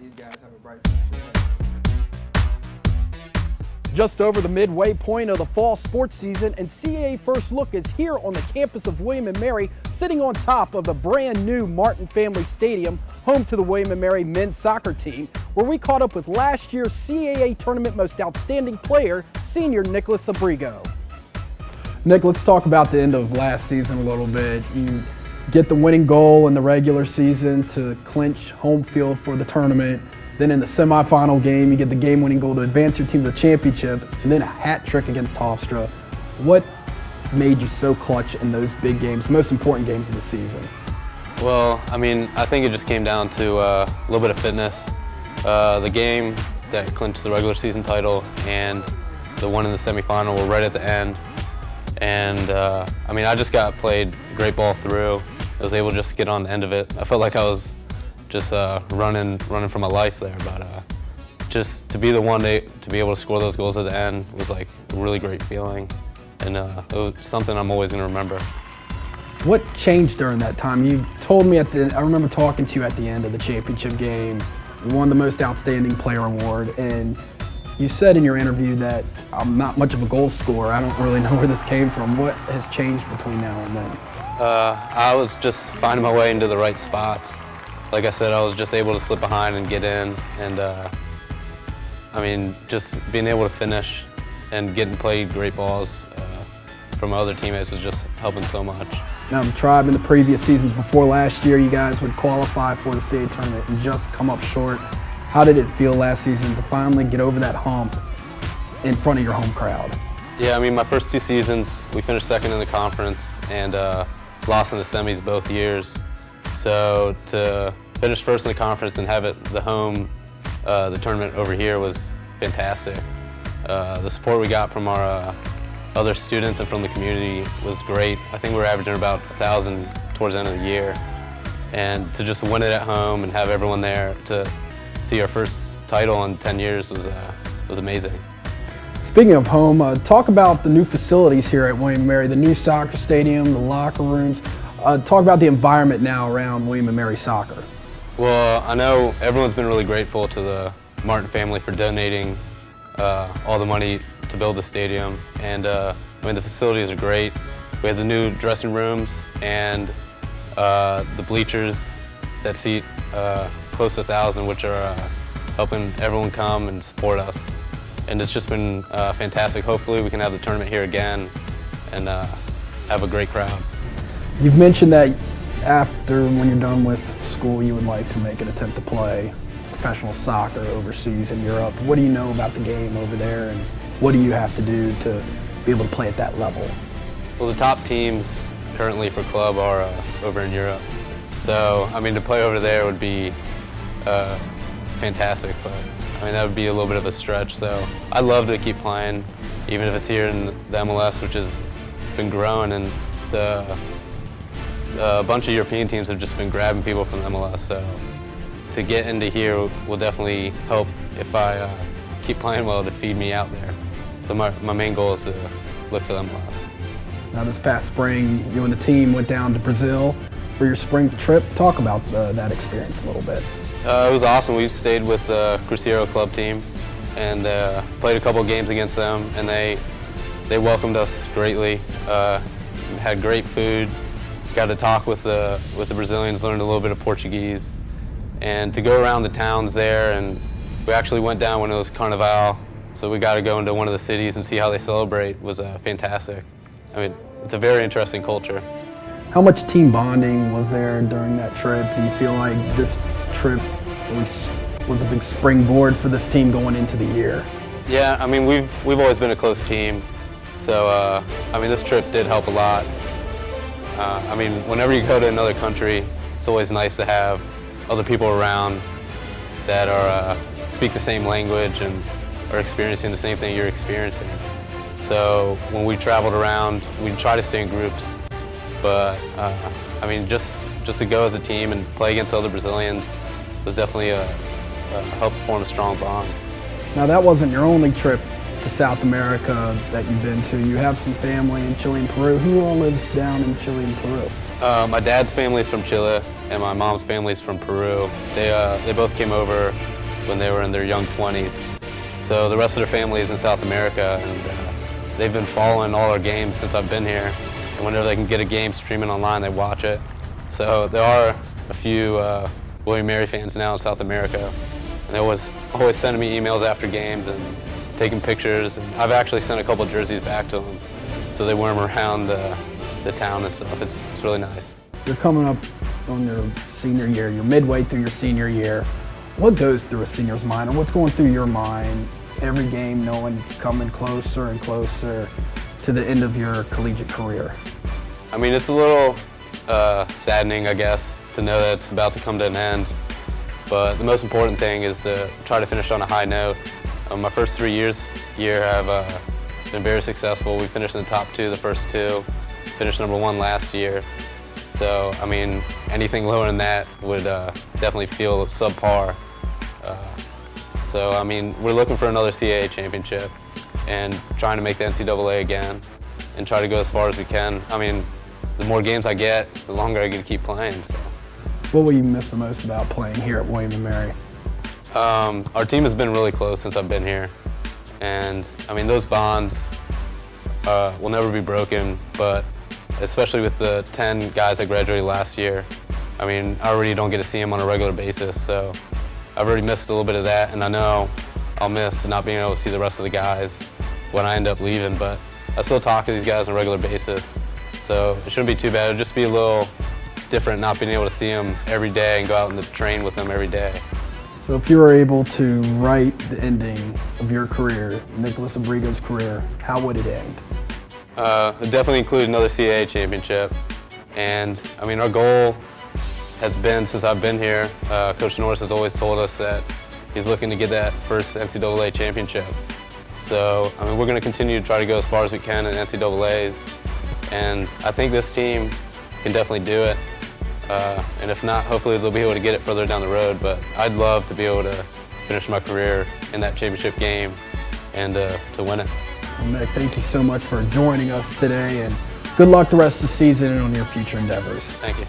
these guys have a bright future. Just over the midway point of the fall sports season, and CAA First Look is here on the campus of William & Mary, sitting on top of the brand new Martin Family Stadium, home to the William & Mary men's soccer team, where we caught up with last year's CAA Tournament Most Outstanding Player, senior Nicolas Abrigo. Nick, let's talk about the end of last season a little bit. You get the winning goal in the regular season to clinch home field for the tournament. Then in the semifinal game, you get the game-winning goal to advance your team to the championship, and then a hat trick against Hofstra. What made you so clutch in those big games, most important games of the season? Well, I think it just came down to a little bit of fitness. The game that clinched the regular season title and the one in the semifinal were right at the end. And I just got played great ball through. I was able to just get on the end of it. I felt like I was just running for my life there, but just to be the one to be able to score those goals at the end was like a really great feeling, and it was something I'm always going to remember. What changed during that time? You told me I remember talking to you at the end of the championship game. You won the Most Outstanding Player award, and you said in your interview that I'm not much of a goal scorer. I don't really know where this came from. What has changed between now and then? I was just finding my way into the right spots. Like I said, I was just able to slip behind and get in, and just being able to finish and getting played great balls from my other teammates was just helping so much. Now, the Tribe in the previous seasons before last year, you guys would qualify for the CAA tournament and just come up short. How did it feel last season to finally get over that hump in front of your home crowd? Yeah, my first two seasons, we finished second in the conference and lost in the semis both years. So to finish first in the conference and have it the tournament over here was fantastic. The support we got from our other students and from the community was great. I think we were averaging about 1,000 towards the end of the year. And to just win it at home and have everyone there to see our first title in 10 years was amazing. Speaking of home, talk about the new facilities here at William & Mary, the new soccer stadium, the locker rooms. Talk about the environment now around William & Mary soccer. Well, I know everyone's been really grateful to the Martin family for donating all the money to build the stadium, and the facilities are great. We have the new dressing rooms and the bleachers that seat close to 1,000, which are helping everyone come and support us. And it's just been fantastic. Hopefully we can have the tournament here again and have a great crowd. You've mentioned that after, when you're done with school, you would like to make an attempt to play professional soccer overseas in Europe. What do you know about the game over there, and what do you have to do to be able to play at that level? Well, the top teams currently for club are over in Europe. So, to play over there would be fantastic, but that would be a little bit of a stretch. So I'd love to keep playing, even if it's here in the MLS, which has been growing, and a bunch of European teams have just been grabbing people from the MLS. So to get into here will definitely help if I keep playing well to feed me out there. So my main goal is to look for the MLS. Now, this past spring, you and the team went down to Brazil for your spring trip. Talk about that experience a little bit. It was awesome. We stayed with the Cruzeiro club team and played a couple games against them, and they welcomed us greatly. Had great food. Got to talk with the Brazilians, learned a little bit of Portuguese, and to go around the towns there. And we actually went down when it was Carnival, so we got to go into one of the cities and see how they celebrate. Was fantastic. It's a very interesting culture. How much team bonding was there during that trip? Do you feel like this trip was a big springboard for this team going into the year? Yeah, we've always been a close team, so this trip did help a lot. Whenever you go to another country, it's always nice to have other people around that are speak the same language and are experiencing the same thing you're experiencing. So when we traveled around, we'd try to stay in groups, but just to go as a team and play against other Brazilians was definitely helped form a strong bond. Now, that wasn't your only trip to South America that you've been to. You have some family in Chile and Peru. Who all lives down in Chile and Peru? My dad's family is from Chile, and my mom's family's from Peru. They both came over when they were in their young 20s. So the rest of their family is in South America, and they've been following all our games since I've been here. And whenever they can get a game streaming online, they watch it. So there are a few William & Mary fans now in South America, and they always sending me emails after games and taking pictures. And I've actually sent a couple jerseys back to them, so they wear them around the town and stuff. It's really nice. You're coming up on your senior year. You're midway through your senior year. What goes through a senior's mind, or what's going through your mind every game, knowing it's coming closer and closer to the end of your collegiate career? I mean, it's a little saddening, I guess, to know that it's about to come to an end. But the most important thing is to try to finish on a high note. My first 3 years here have been very successful. We finished in the top 2 the first 2, finished number 1 last year. So, I mean, anything lower than that would definitely feel subpar. So, I mean, we're looking for another CAA championship and trying to make the NCAA again and try to go as far as we can. I mean, the more games I get, the longer I get to keep playing. So. What will you miss the most about playing here at William & Mary? Our team has been really close since I've been here. And, I mean, those bonds will never be broken, but especially with the 10 guys that graduated last year, I mean, I already don't get to see them on a regular basis, so I've already missed a little bit of that, and I know I'll miss not being able to see the rest of the guys when I end up leaving, but I still talk to these guys on a regular basis, so it shouldn't be too bad. It'll just be a little different not being able to see them every day and go out and train with them every day. So if you were able to write the ending of your career, Nicolas Abrigo's career, how would it end? It definitely include another CAA championship, and I mean, our goal has been, since I've been here, Coach Norris has always told us that he's looking to get that first NCAA championship. So, I mean, we're going to continue to try to go as far as we can in NCAAs, and I think this team can definitely do it. And if not, hopefully they'll be able to get it further down the road, but I'd love to be able to finish my career in that championship game and to win it. Well, Nick, thank you so much for joining us today, and good luck the rest of the season and on your future endeavors. Thank you.